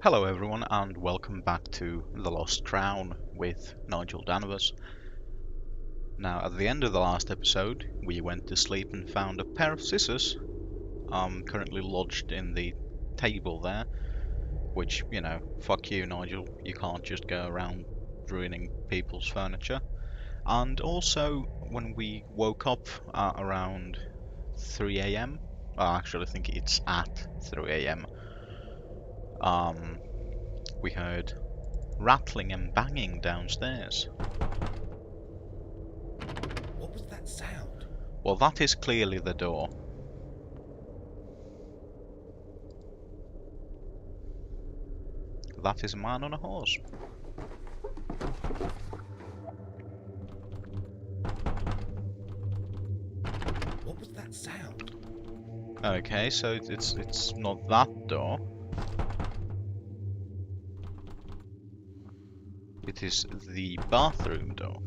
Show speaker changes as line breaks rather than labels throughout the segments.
Hello everyone and welcome back to The Lost Crown with Nigel Danvers. Now at the end of the last episode we went to sleep and found a pair of scissors currently lodged in the table there, which, you know, fuck you Nigel, you can't just go around ruining people's furniture. And also when we woke up at around 3 a.m. Well, actually I think it's at 3 a.m. We heard rattling and banging downstairs.
What was that sound?
Well, that is clearly the door. That is a man on a horse.
What was that sound?
Okay, so it's not that door. It is the bathroom door.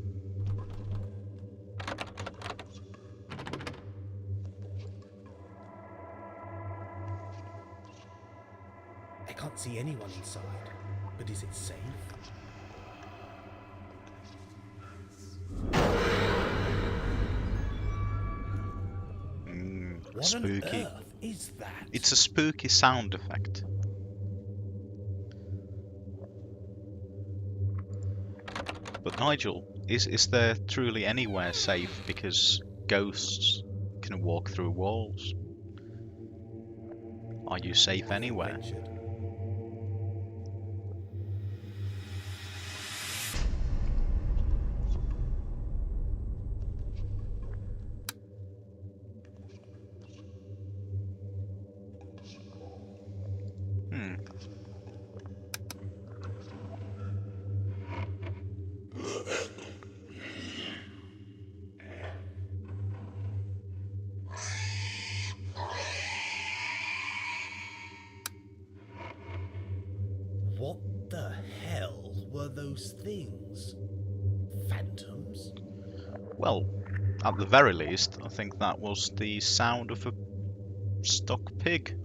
I can't see anyone inside, but is it safe? What
Spooky.
on earth is that?
It's a spooky sound effect. But Nigel, is there truly anywhere safe because ghosts can walk through walls? Are you safe anywhere?
Ventured.
Hmm.
What the hell were those things? Phantoms?
Well, at the very least, I think that was the sound of a stuck pig.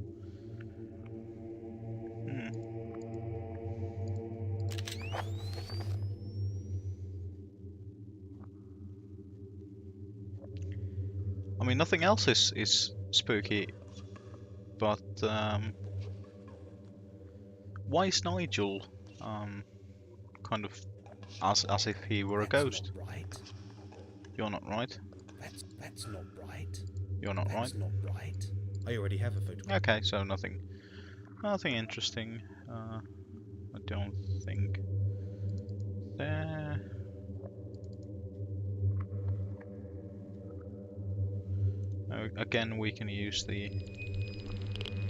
I mean, nothing else is spooky, but why is Nigel kind of as if he were a ghost?
Not right.
You're not right.
That's not right.
You're not right.
That's not right. I already have a photograph.
Okay, so nothing interesting. I don't think there. Again, we can use the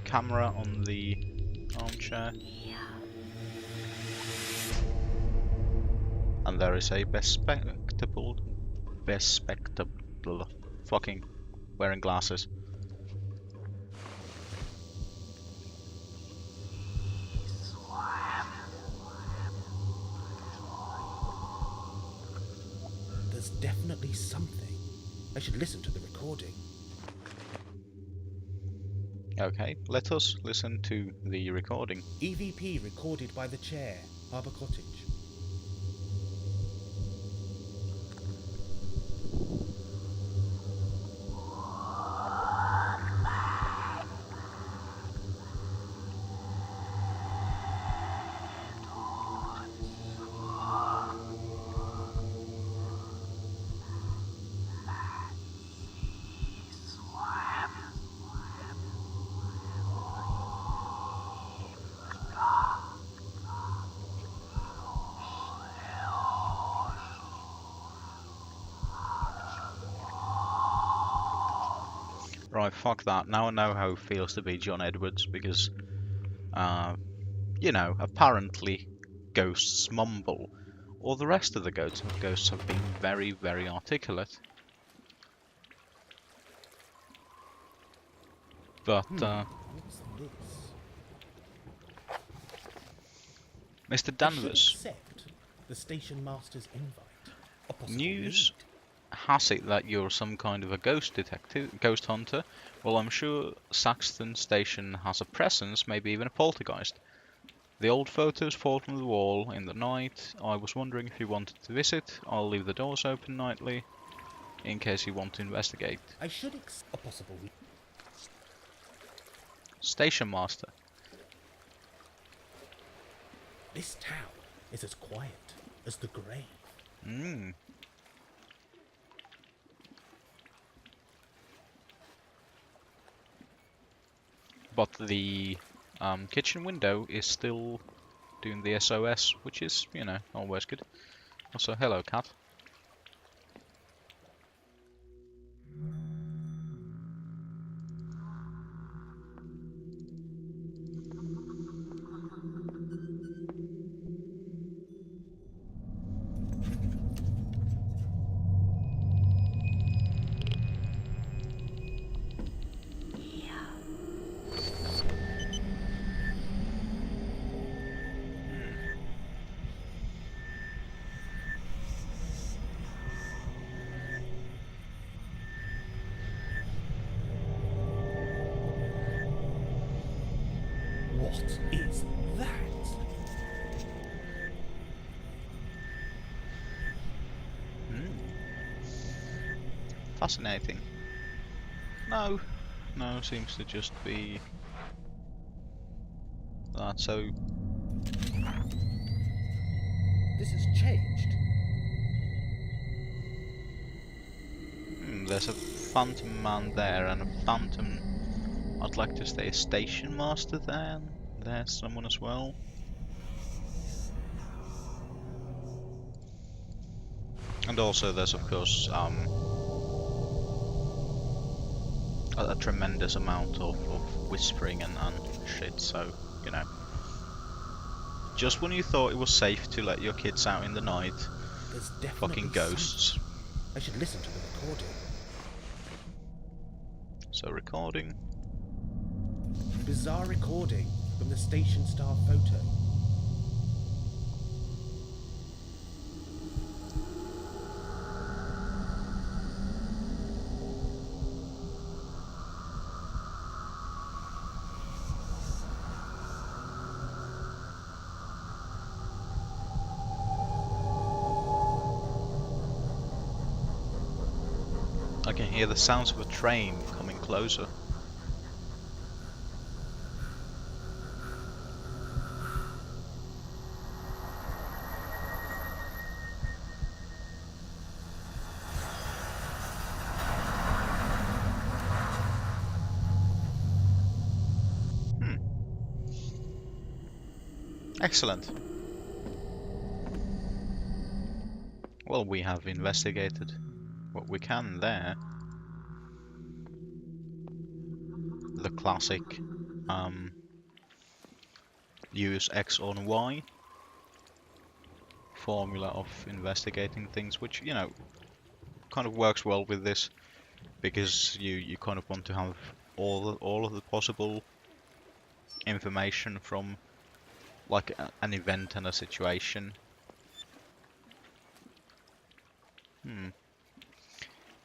camera on the armchair. And there is a bespectable, fucking wearing glasses.
There's definitely something. I should listen to the recording.
Okay, let us listen to the recording.
EVP recorded by the chair, Harbour Cottage.
Right, fuck that. Now I know how it feels to be John Edwards because, you know, apparently ghosts mumble. Or the rest of the ghosts have been very, very articulate. But,
What's this?
Mr.
I should
Danvers,
accept the station master's invite. A possible
news
lead.
has it that you're some kind of a ghost detective, ghost hunter. Well, I'm sure Saxton Station has a presence, maybe even a poltergeist. The old photos fall from the wall in the night. I was wondering if you wanted to visit. I'll leave the doors open nightly, in case you want to investigate.
I should a possible.
Station Master.
This town is as quiet as the grave.
Hmm. But the kitchen window is still doing the SOS, which is, you know, always good. Also, hello, cat.
What is that?
Fascinating. No, seems to just be that. So
This has changed.
there's a phantom man there and a phantom. I'd like to stay a station master there. There's someone as well. And also there's of course a tremendous amount of whispering and shit, so, you know. Just when you thought it was safe to let your kids out in the night,
There's definitely
fucking ghosts.
something. I should listen to the recording.
So recording.
Bizarre recording from the station star photo.
I can hear the sounds of a train coming closer. Excellent. Well, we have investigated what we can there. The classic use X on Y formula of investigating things, which, you know, kind of works well with this, because you kind of want to have all of the possible information from like an event and a situation.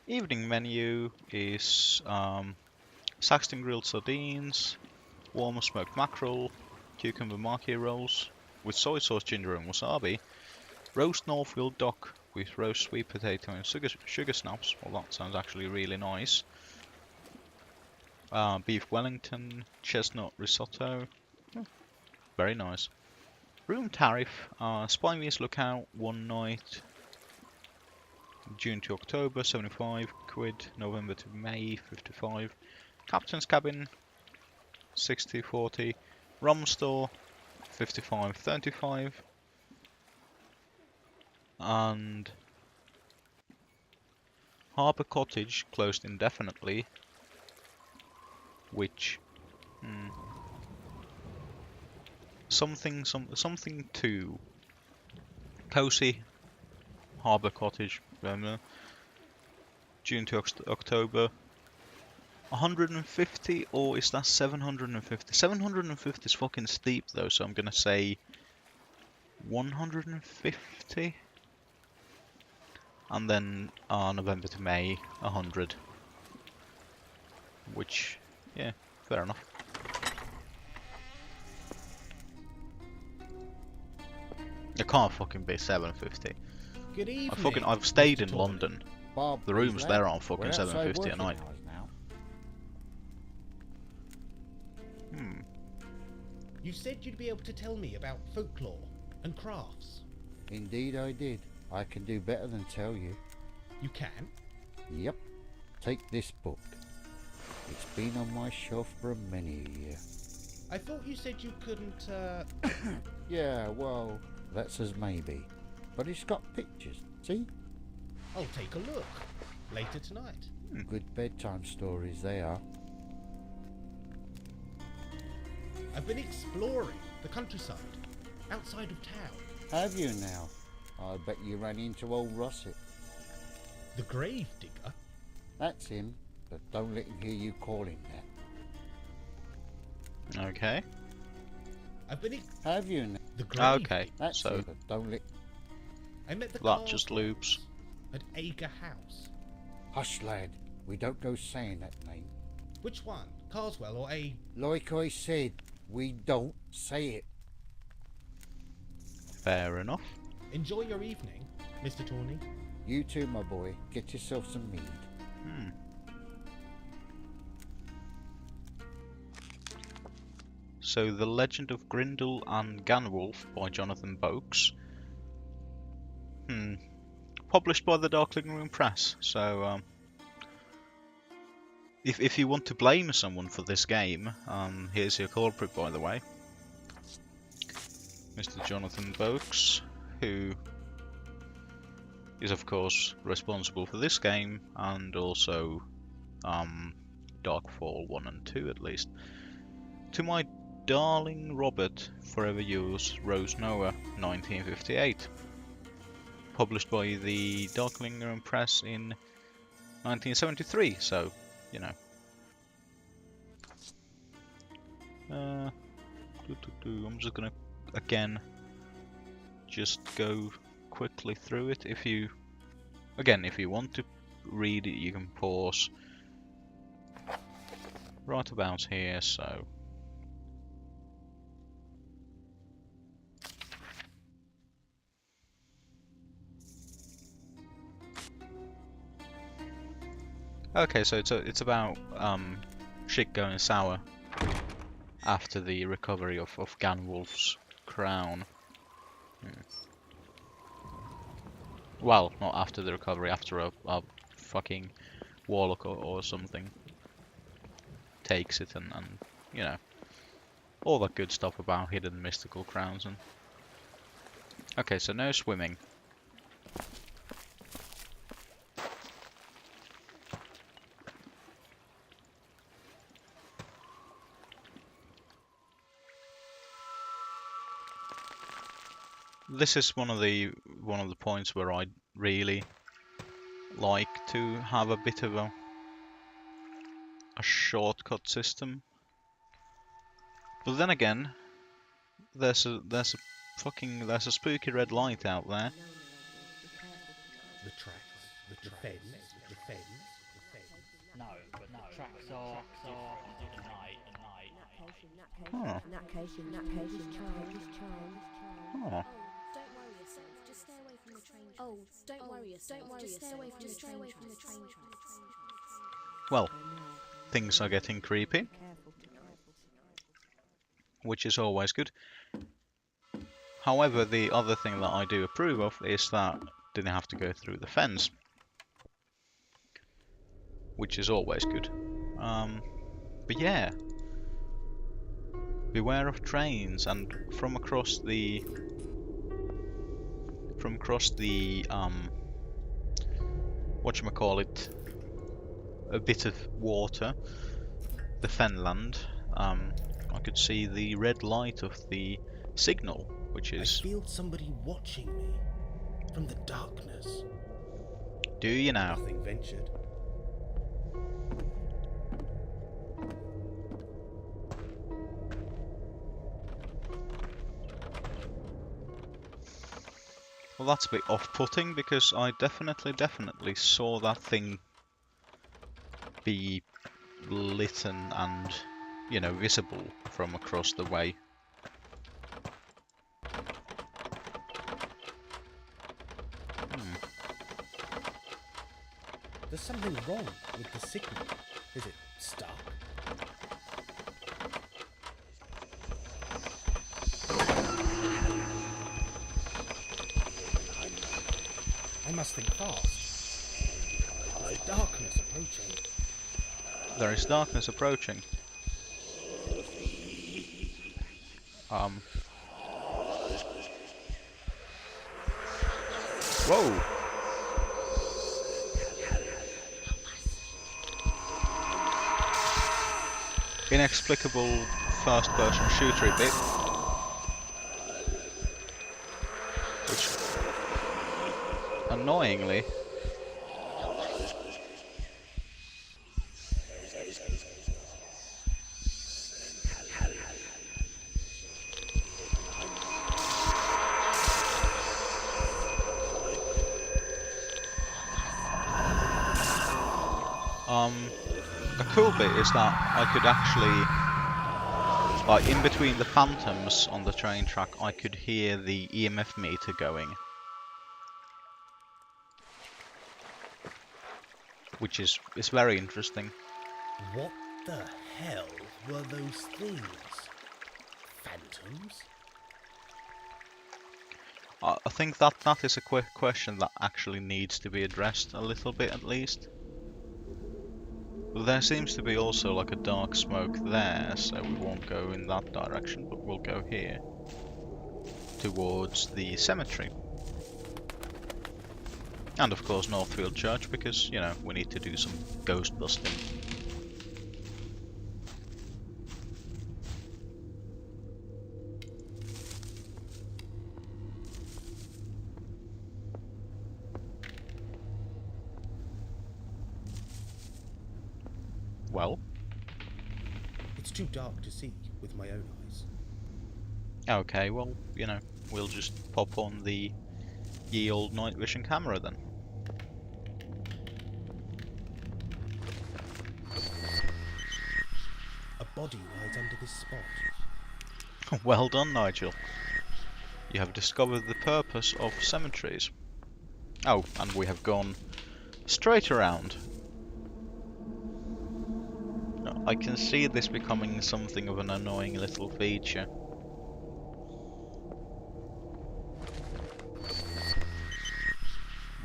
Evening menu is Saxton grilled sardines, warm smoked mackerel, cucumber maki rolls with soy sauce, ginger and wasabi, roast Northfield duck with roast sweet potato and sugar snaps. Well, that sounds actually really nice. Beef Wellington, chestnut risotto. Very nice. Room tariff, Spivey's Lookout, one night, June to October, 75 quid, November to May, 55. Captain's Cabin, 60-40. Rum Store, 55-35. And Harbour Cottage closed indefinitely, which something to Cozy Harbour Cottage, June to October. 150, or is that 750? 750 is fucking steep though, so I'm gonna say 150. And then November to May, 100. Which, yeah, fair enough. It can't fucking be 750.
Good evening.
I've stayed
Mr.
in
Tawny.
London.
Bob,
The
please,
rooms
lad.
there aren't fucking
We're outside
750 a
working
night.
hours now.
Hmm.
You said you'd be able to tell me about folklore and crafts.
Indeed I did. I can do better than tell you.
You can?
Yep. Take this book. It's been on my shelf for many a year.
I thought you said you couldn't,
Yeah, well, that's as maybe. But it's got pictures, see?
I'll take a look. Later tonight.
Good bedtime stories they are.
I've been exploring the countryside, outside of town.
Have you now? I bet you ran into old Rossett.
The grave digger?
That's him, but don't let him hear you call him that.
Okay.
I've been
Have you now?
the grave
Okay.
digger.
That's
So
him, but don't let...
I met the
that just
Carswells
loops.
at Ager House.
Hush, lad. We don't go saying that name.
Which one? Carswell or A...
Like I said, we don't say it.
Fair enough.
Enjoy your evening, Mr. Tawny.
You too, my boy. Get yourself some mead.
Hmm. So, The Legend of Grindel and Ganwulf by Jonathan Boakes. Published by the Darkling Room Press. So, if you want to blame someone for this game, here's your culprit, by the way. Mr. Jonathan Boakes, who is of course responsible for this game and also Darkfall 1 and 2 at least. To my darling Robert, forever yours, Rose Noah, 1958. Published by the Darkling Room Press in 1973, so, you know. I'm just gonna, again, just go quickly through it. If you want to read it, you can pause right about here. So okay, so it's about shit going sour after the recovery of Ganwulf's crown. Well, not after the recovery, after a fucking warlock or something takes it and you know, all that good stuff about hidden mystical crowns. And okay, so no swimming. This is one of the points where I really like to have a bit of a shortcut system. But then again, there's a spooky red light out there.
The tracks, the fence, the fence.
No, but the tracks are at night.
Oh.
In that case, his child.
Oh.
Don't worry yourself. Just stay away from the train tracks. Oh, don't worry yourself. Just stay away from the train tracks.
Well, things are getting creepy, which is always good. However, the other thing that I do approve of is that didn't have to go through the fence, which is always good. But yeah, beware of trains, and from across the whatchamacallit, a bit of water, the fenland, I could see the red light of the signal, which
I
is...
feel somebody watching me from the darkness.
Do you now?
Nothing ventured.
Well, that's a bit off-putting, because I definitely saw that thing be lit and you know, visible from across the way.
There's something wrong with the signal. Is it stuck? I must think fast. There's darkness approaching.
There is darkness approaching. Whoa! Inexplicable first-person shooter bit. Which, annoyingly, the cool bit is that I could actually, like, in between the phantoms on the train track, I could hear the EMF meter going. Which is very interesting.
What the hell were those things? Phantoms?
I think that is a question that actually needs to be addressed a little bit at least. There seems to be also like a dark smoke there, so we won't go in that direction, but we'll go here. Towards the cemetery. And of course Northfield Church, because, you know, we need to do some ghost busting. Well?
It's too dark to see with my own eyes.
Okay, well, you know, we'll just pop on the ye old night vision camera then.
A body lies under this spot.
Well done, Nigel. You have discovered the purpose of cemeteries. Oh, and we have gone straight around. I can see this becoming something of an annoying little feature.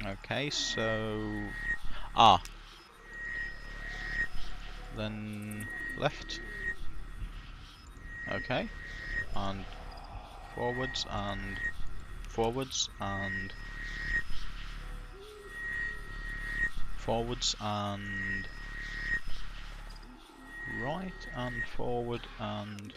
Okay, so... Then left. Okay. And forwards and forwards and forwards and right and forward and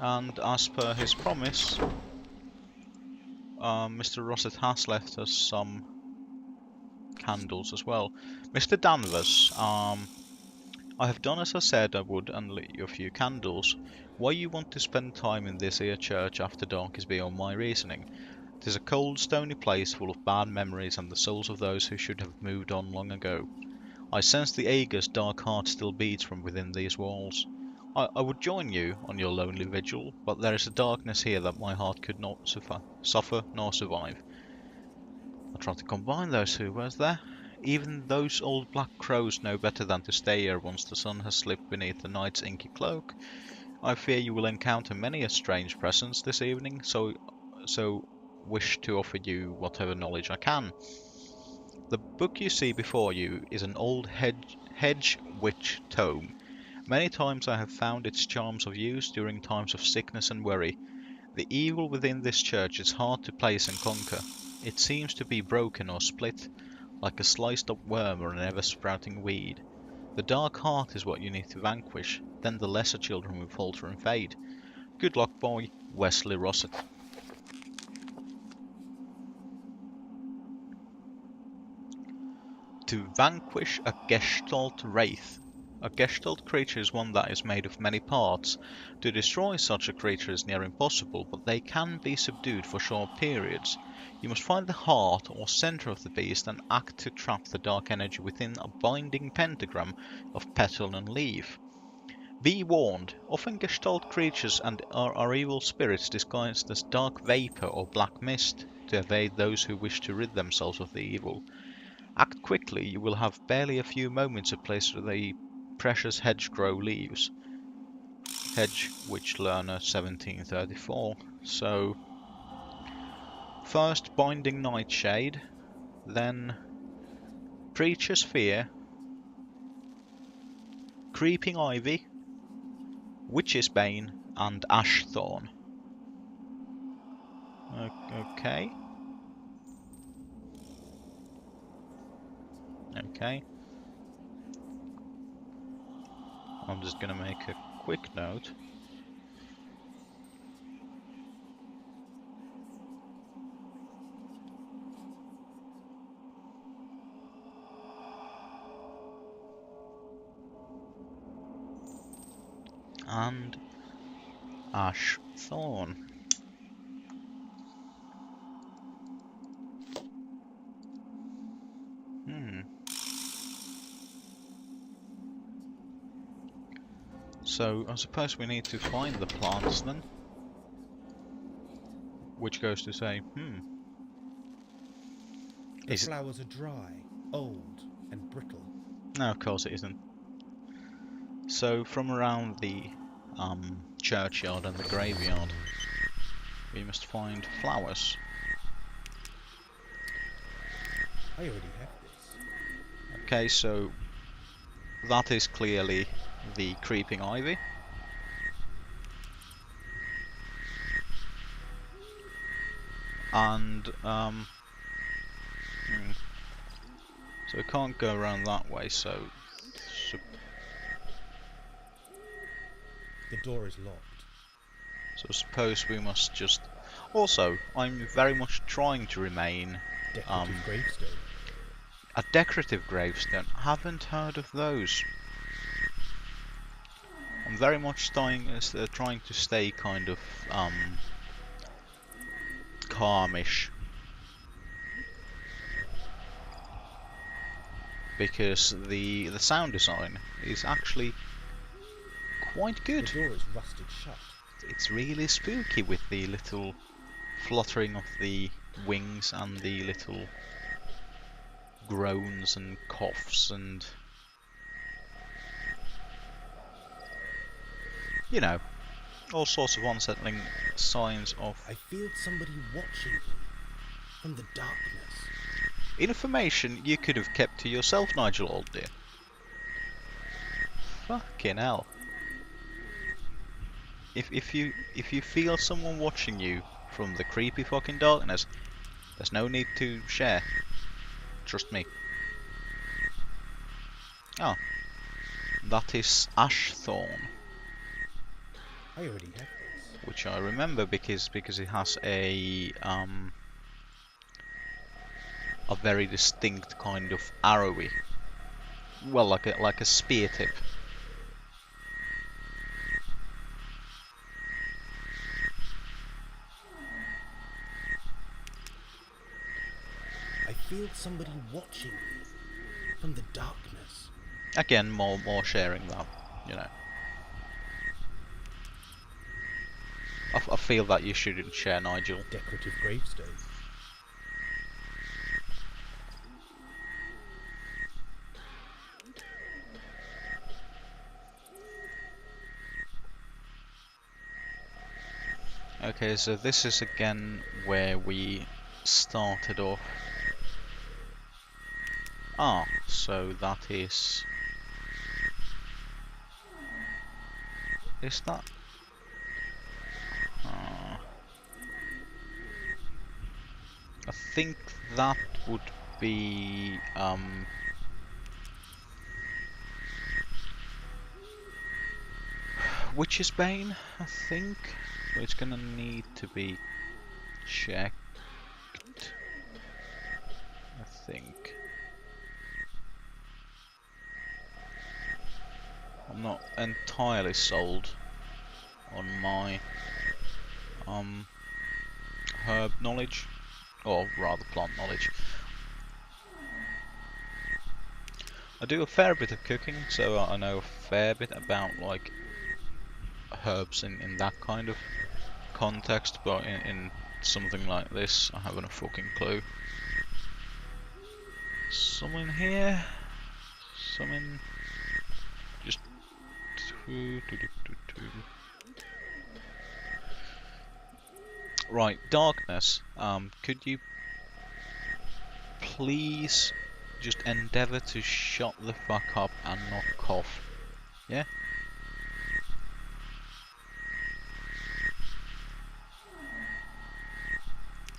and as per his promise, Mr. Rossett has left us some candles as well. Mr. Danvers, I have done as I said I would and lit you a few candles. Why you want to spend time in this here church after dark is beyond my reasoning. 'Tis a cold, stony place full of bad memories and the souls of those who should have moved on long ago. I sense the Aegir's dark heart still beats from within these walls. I would join you on your lonely vigil, but there is a darkness here that my heart could not suffer nor survive. I try to combine those two words there. Even those old black crows know better than to stay here once the sun has slipped beneath the night's inky cloak. I fear you will encounter many a strange presence this evening, so wish to offer you whatever knowledge I can. The book you see before you is an old hedge witch tome. Many times I have found its charms of use during times of sickness and worry. The evil within this church is hard to place and conquer. It seems to be broken or split, like a sliced up worm or an ever-sprouting weed. The dark heart is what you need to vanquish, then the lesser children will falter and fade. Good luck, boy. Wesley Rossett. To vanquish a Gestalt Wraith. A Gestalt creature is one that is made of many parts. To destroy such a creature is near impossible, but they can be subdued for short periods. You must find the heart or center of the beast and act to trap the dark energy within a binding pentagram of petal and leaf. Be warned, often gestalt creatures and are evil spirits disguised as dark vapor or black mist to evade those who wish to rid themselves of the evil. Act quickly, you will have barely a few moments to place where the precious hedgerow leaves. Hedge Witch Learner 1734. So, first Binding Nightshade, then Preacher's Fear, Creeping Ivy, Witch's Bane, and Ashthorn. Okay. Okay. I'm just gonna make a quick note. And Ashthorn. So I suppose we need to find the plants then. Which goes to say,
The
Is it?
flowers are dry, old, and brittle.
No, of course it isn't. So from around the churchyard and the graveyard, we must find flowers.
I already have this.
Okay, so that is clearly the creeping ivy. And so we can't go around that way, so
The door is locked.
suppose we must just... Also, I'm very much trying to remain
Decorative gravestone.
a decorative gravestone. Haven't heard of those. I'm very much trying to stay kind of calmish, because the sound design is actually quite
The
good.
door is rusted shut.
It's really spooky with the little fluttering of the wings and the little groans and coughs and, you know, all sorts of unsettling signs of
I feel somebody watching me from the darkness.
information you could have kept to yourself, Nigel, old dear. Fucking hell. If you feel someone watching you from the creepy fucking darkness, there's no need to share. Trust me. Oh. That is Ashthorn,
I already have this.
which I remember because it has a very distinct kind of arrowy, well, like a spear tip.
I feel somebody watching me from the darkness.
Again, more sharing though, you know. I feel that you shouldn't share, Nigel.
Decorative gravestone.
Okay, so this is again where we started off. Ah, so that is... Is that... I think that would be... Witch's Bane, I think. So it's gonna need to be checked, I think. I'm not entirely sold on my herb knowledge, or rather plant knowledge. I do a fair bit of cooking, so I know a fair bit about like herbs in that kind of context, but in something like this, I haven't a fucking clue. Some in here, some in just right. Darkness. Could you please just endeavour to shut the fuck up and not cough? Yeah.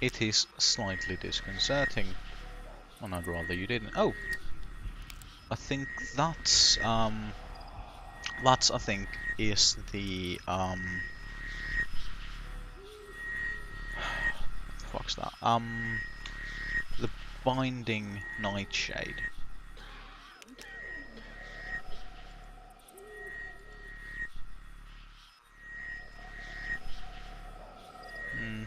It is slightly disconcerting, and I'd rather you didn't. Oh, I think that's I think is the fuck's that? The Binding Nightshade. Hmm.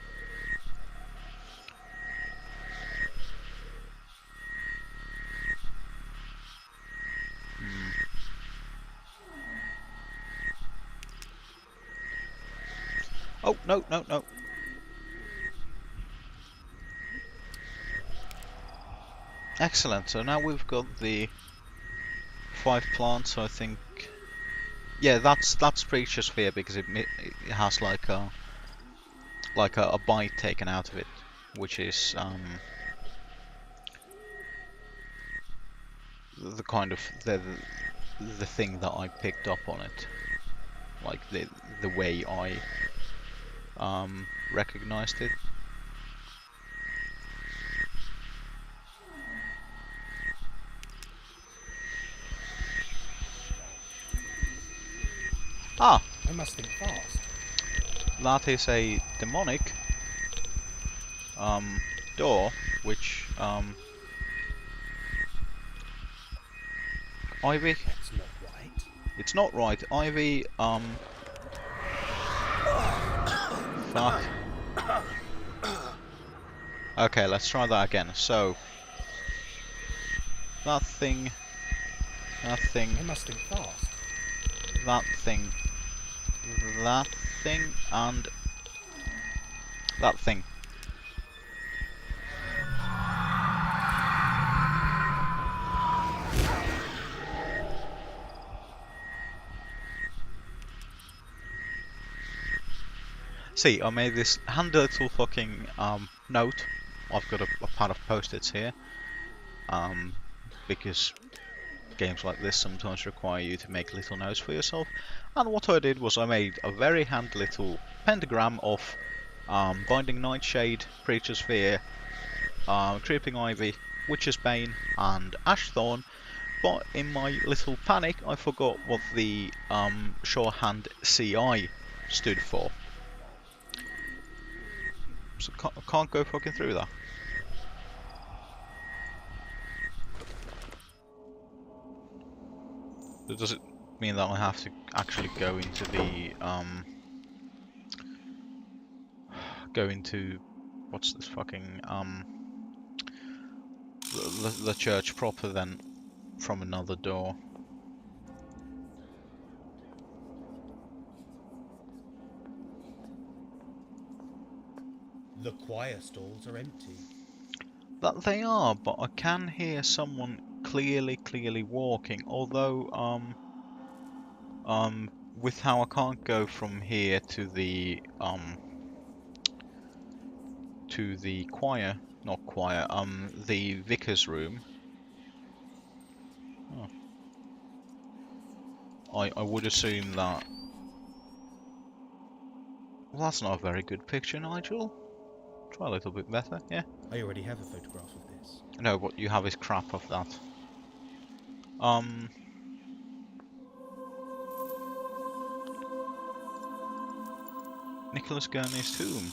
Oh, no, no, no. Excellent. So now we've got the 5 plants. I think, yeah, that's Preacher Sphere because it has like a bite taken out of it, which is the kind of the thing that I picked up on it, like the way I recognized it. Ah,
I must think fast.
that is a demonic door, which Ivy.
That's not right.
It's not right, Ivy. Fuck. Okay, let's try that again. So that thing,
I must think fast.
that thing, and that thing. See, I made this handy little fucking note. I've got a pad of post-its here, because games like this sometimes require you to make little notes for yourself. And what I did was I made a very handy little pentagram of Binding Nightshade, Preacher Sphere, Creeping Ivy, Witch's Bane, and Ashthorn. But in my little panic, I forgot what the shorthand CI stood for. So I can't go fucking through that. Does it mean that I have to actually go into the what's this fucking the church proper then from another door?
The choir stalls are empty.
That they are, but I can hear someone clearly walking. Although with how I can't go from here to the choir, not choir, the vicar's room. Oh. I would assume that. Well, that's not a very good picture, Nigel. Try a little bit better, yeah.
I already have a photograph of this.
No, what you have is crap of that. Nicholas Gurney's tomb.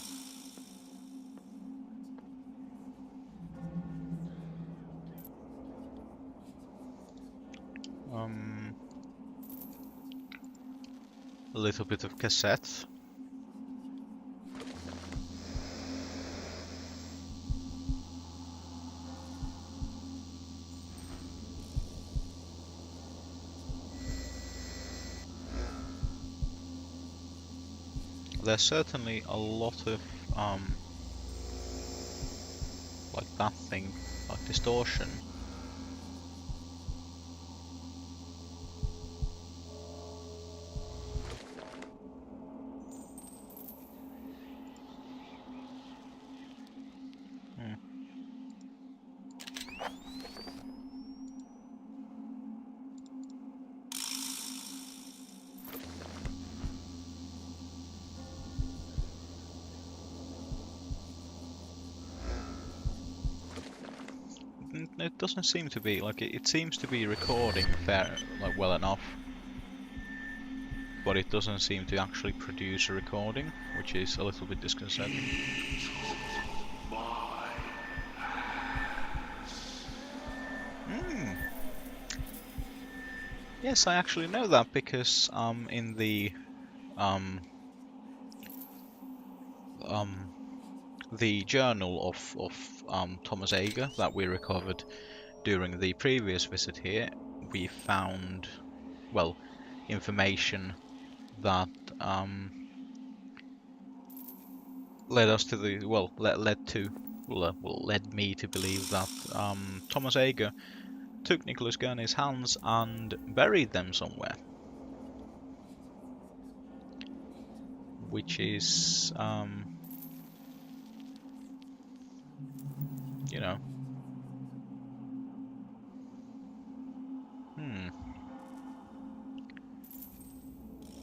A little bit of cassette. there's certainly a lot of like that thing, like distortion. It doesn't seem to be like it seems to be recording well enough, but it doesn't seem to actually produce a recording, which is a little bit disconcerting. Yes, I actually know that because in the journal of Thomas Ager that we recovered during the previous visit here, we found, well, information that led us to the led me to believe that Thomas Ager took Nicholas Gurney's hands and buried them somewhere, which is you know,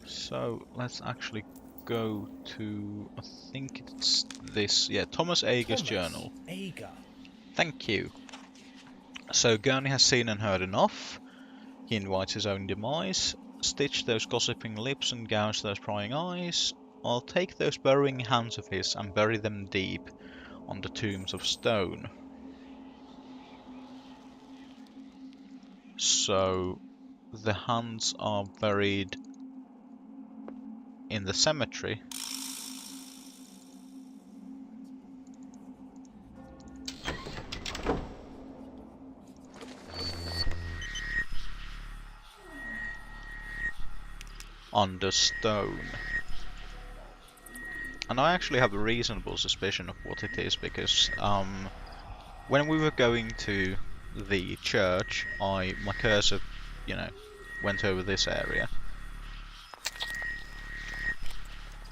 so let's actually go to, I think it's this, yeah, Thomas Ager's journal.
Ager.
Thank you. So Gurney has seen and heard enough. He invites his own demise. Stitch those gossiping lips and gouge those prying eyes. I'll take those burrowing hands of his and bury them deep on the tombs of stone. So the hands are buried in the cemetery. Under stone. And I actually have a reasonable suspicion of what it is, because when we were going to the church, my cursor, went over this area.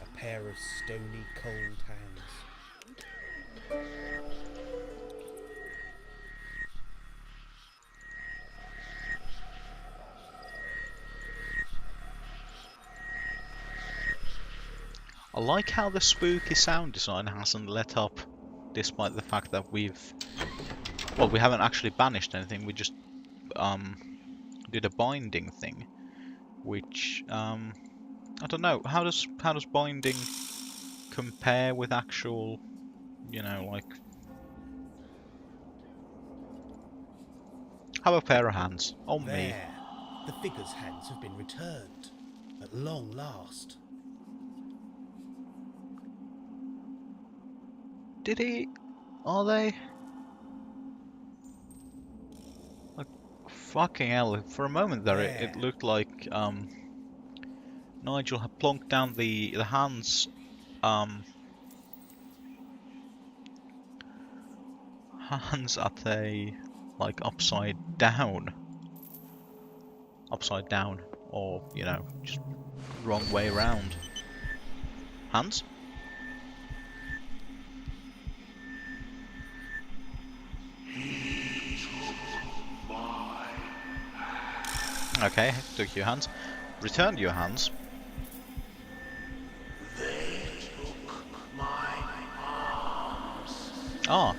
A pair of stony cold hands.
I like how the spooky sound design hasn't let up, despite the fact that we haven't actually banished anything. We just did a binding thing, which I don't know. How does binding compare with actual, like, have a pair of hands on me?
There, the figure's hands have been returned, at long last.
Did he? Are they? Like, fucking hell! For a moment there, it looked like Nigel had plonked down the hands at a, like, upside down, or just wrong way around. Hands. Okay, took your hands. Returned your hands.
They took my arms.
Ah.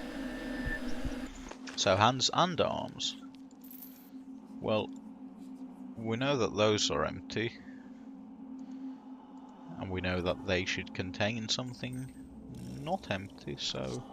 So hands and arms. Well, we know that those are empty. And we know that they should contain something not empty, so...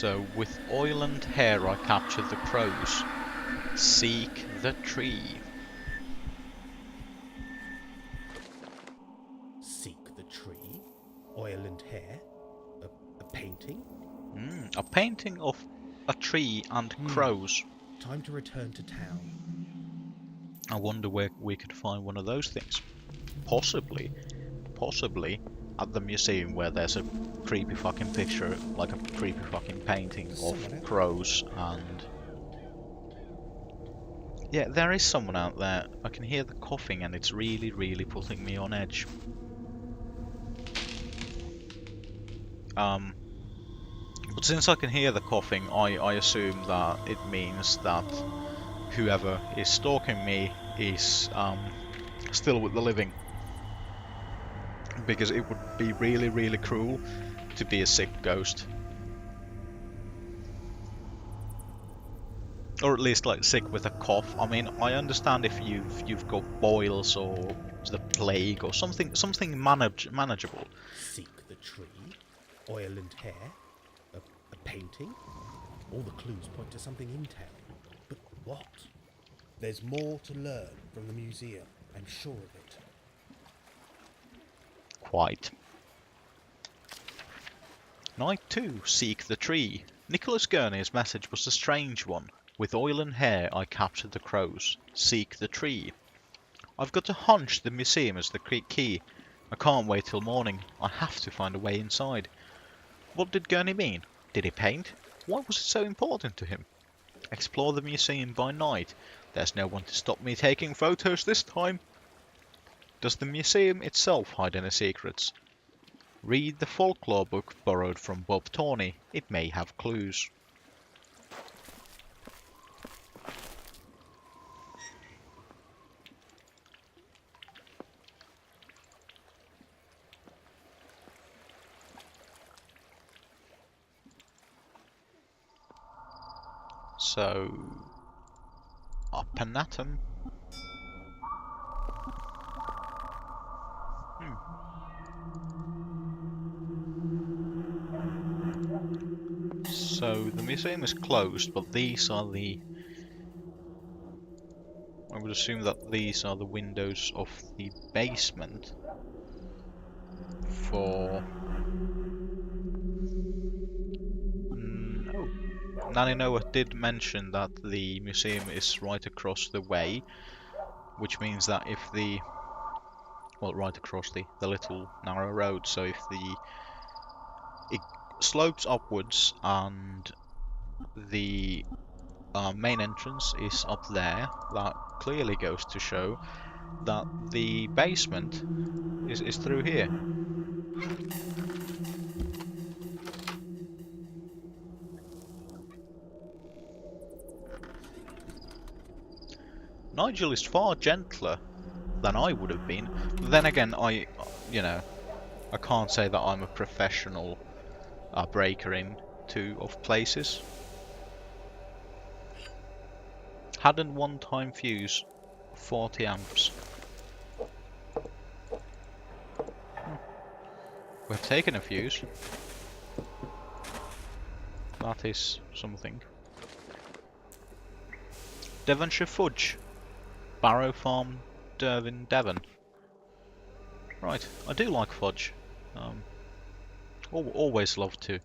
So, with oil and hair I captured the crows. Seek the tree.
Seek the tree, oil and hair, a painting.
A painting of a tree and crows.
Time to return to town.
I wonder where we could find one of those things. Possibly at the museum where there's a creepy fucking picture, like a creepy fucking painting of crows and... Yeah, there is someone out there. I can hear the coughing and it's really, really putting me on edge. But since I can hear the coughing, I assume that it means that whoever is stalking me is still with the living. Because it would be really, really cruel to be a sick ghost. Or at least like sick with a cough. I mean, I understand if you've got boils or the plague or something manageable.
Seek the tree, oil and hair, a painting. All the clues point to something in town. But what? There's more to learn from the museum. I'm sure of it.
Quite. Night 2, Seek the Tree. Nicholas Gurney's message was a strange one. With oil and hair, I captured the crows. Seek the tree. I've got a hunch the museum is the key. I can't wait till morning. I have to find a way inside. What did Gurney mean? Did he paint? Why was it so important to him? Explore the museum by night. There's no one to stop me taking photos this time. Does the museum itself hide any secrets? Read the folklore book borrowed from Bob Tawney. It may have clues. So, up and at 'em. So the museum is closed, but these are the... I would assume that these are the windows of the basement for... Nanny Noah did mention that the museum is right across the way, which means that if the... well, right across the little narrow road, so if it slopes upwards and the main entrance is up there, that clearly goes to show that the basement is through here. Nigel is far gentler than I would have been. But then again, I can't say that I'm a professional breaker into of places. Hadn't one time fuse 40 amps. We've taken a fuse. That is something. Devonshire Fudge. Barrow Farm, Dervin, Devon. Right, I do like fudge. Always love to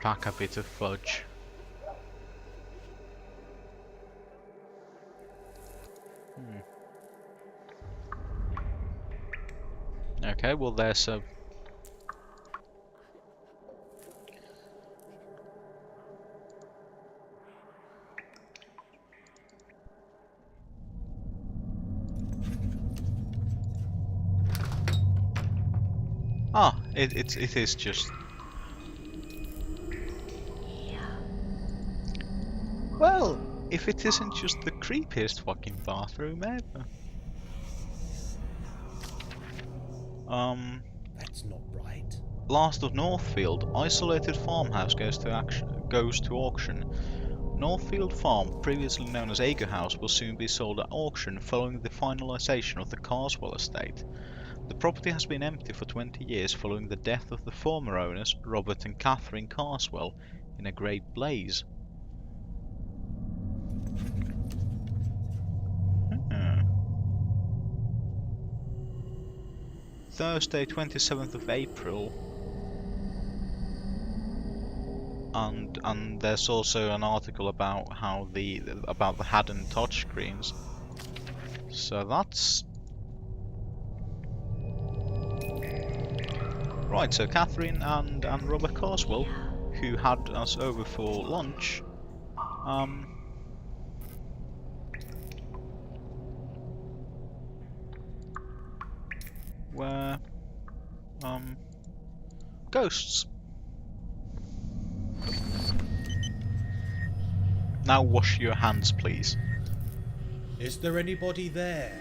pack a bit of fudge. Okay, well there's a... Ah, it is just... Well, if it isn't just the creepiest fucking bathroom ever.
That's not right.
Last of Northfield, isolated farmhouse goes to auction. Northfield Farm, previously known as Ager House, will soon be sold at auction following the finalisation of the Carswell estate. The property has been empty for 20 years following the death of the former owners, Robert and Catherine Carswell, in a great blaze. Thursday, 27th of April. And there's also an article about how the Haddon touchscreens. So that's right. So Catherine and Robert Carswell, who had us over for lunch, were ghosts. Now wash your hands, please.
Is there anybody there?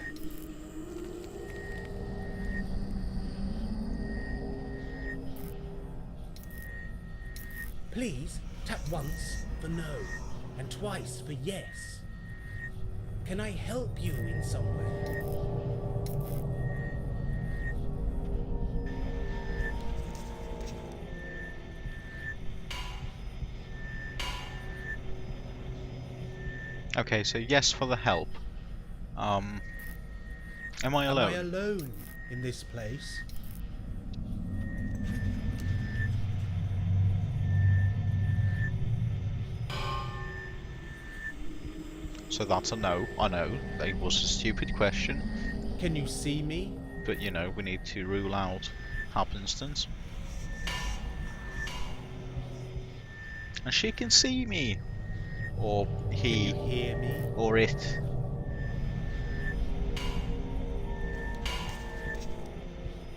Please tap once for no and twice for yes. Can I help you in some way?
Okay, so yes for the help. Am I alone?
Am I alone in this place?
So that's a no. I know it was a stupid question,
Can you see me?
but you know we need to rule out happenstance. And she can see me, or he,
Can you hear me?
or it.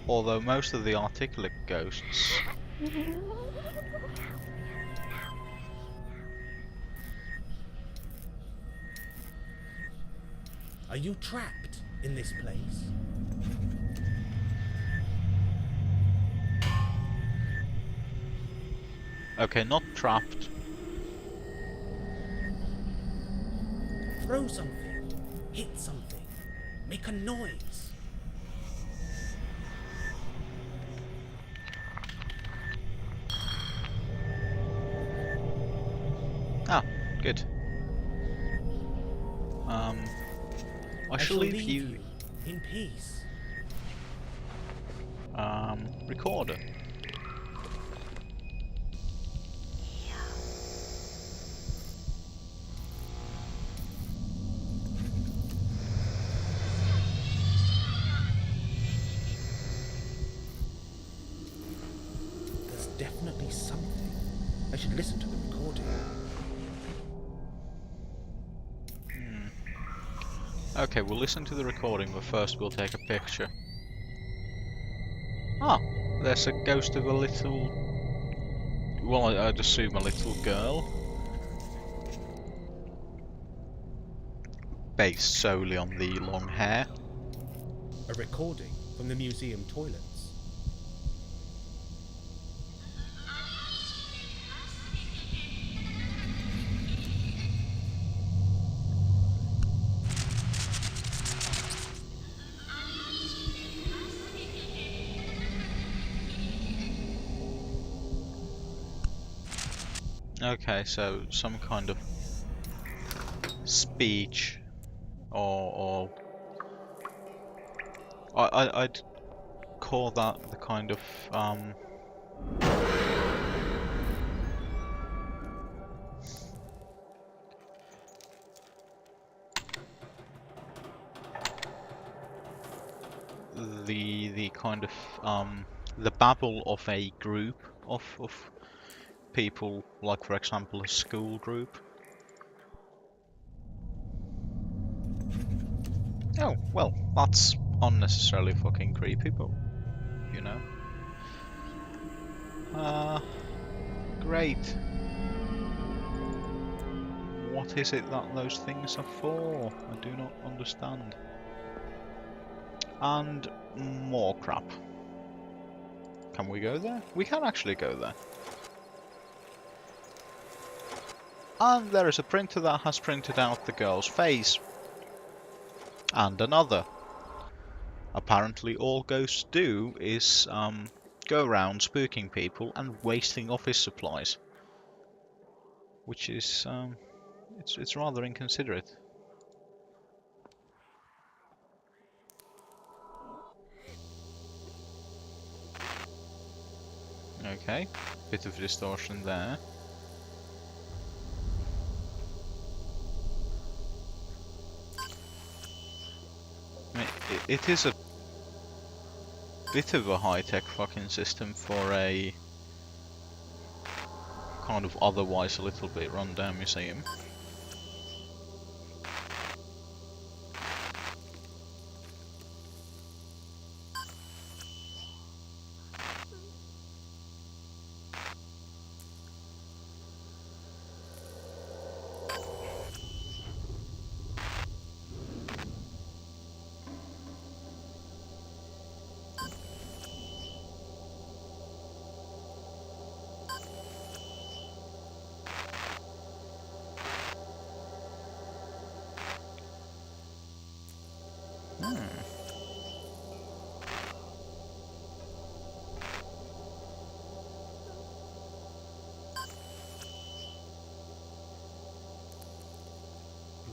Although most of the articulate ghosts
Are you trapped in this place?
okay, not trapped.
Throw something. Hit something. Make a noise.
Ah, good. I shall leave you
in peace.
recorder.
There's definitely something. I should listen to the recording.
Okay, we'll listen to the recording, but first we'll take a picture. Ah, there's a ghost of a little... well, I'd assume a little girl. Based solely on the long hair.
A recording from the museum toilets.
Okay, so some kind of speech, or I'd call that the kind of the kind of the babble of a group of people, like for example a school group. Oh, well, that's unnecessarily fucking creepy, but you know. Great. What is it that those things are for? I do not understand. And more crap. Can we go there? We can actually go there. And there is a printer that has printed out the girl's face. And another. apparently all ghosts do is go around spooking people and wasting office supplies, which is it's rather inconsiderate. Okay, bit of distortion there. I mean, it is a bit of a high-tech fucking system for a kind of otherwise a little bit run-down museum.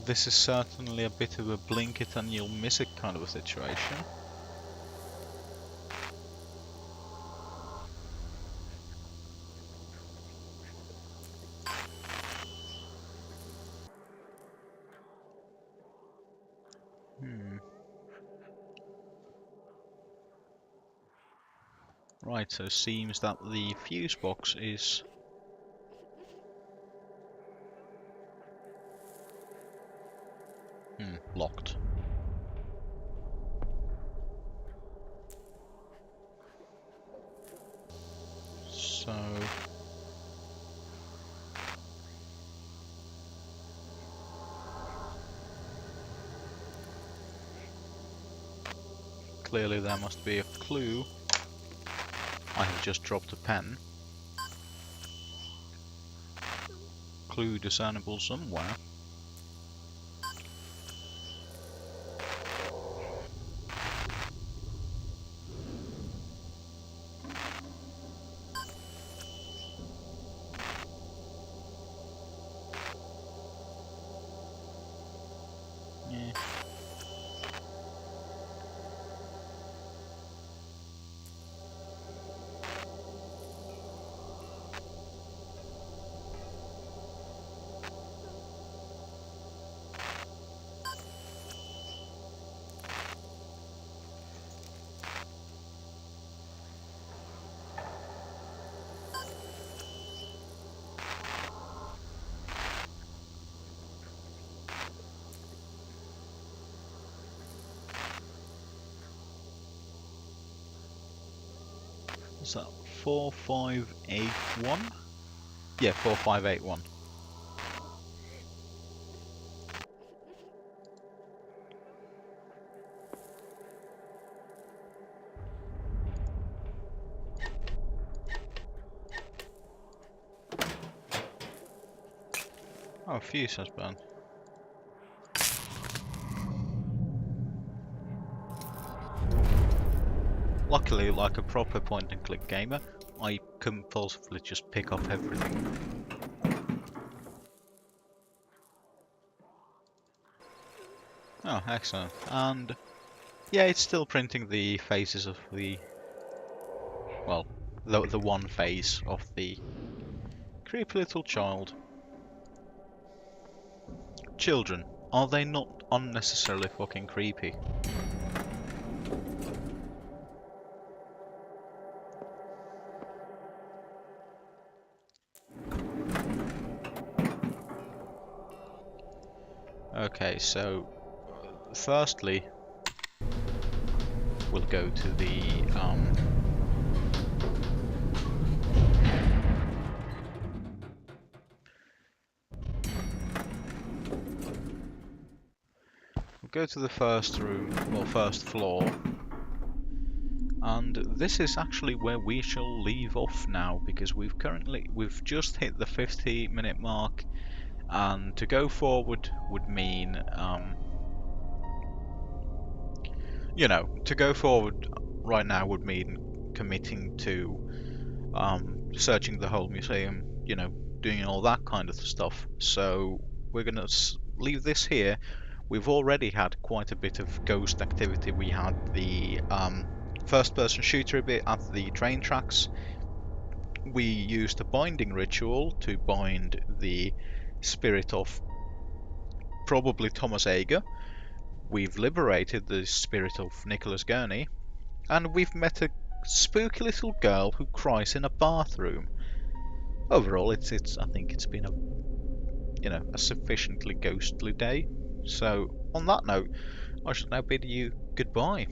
This is certainly a bit of a blink it and you'll miss it kind of a situation. Right, so it seems that the fuse box is locked. So clearly there must be a clue. I have just dropped a pen. Clue discernible somewhere. Yeah. Is that 4581? Yeah, 4581. Oh, fuse has burned. Luckily, like a proper point-and-click gamer, I compulsively just pick up everything. Oh, excellent. And yeah, it's still printing the faces of the, well, the one face of the creepy little child. Children, are they not unnecessarily fucking creepy? Okay, so firstly, we'll go to the first room, or first floor, and this is actually where we shall leave off now, because we've just hit the 50-minute mark, and to go forward would mean you know, to go forward right now would mean committing to searching the whole museum, you know, doing all that kind of stuff. So we're gonna leave this here. We've already had quite a bit of ghost activity. We had the first-person shooter a bit at the train tracks. We used a binding ritual to bind the spirit of probably Thomas Ager. We've liberated the spirit of Nicholas Gurney, and we've met a spooky little girl who cries in a bathroom. Overall, it's I think it's been a sufficiently ghostly day. So on that note, I shall now bid you goodbye.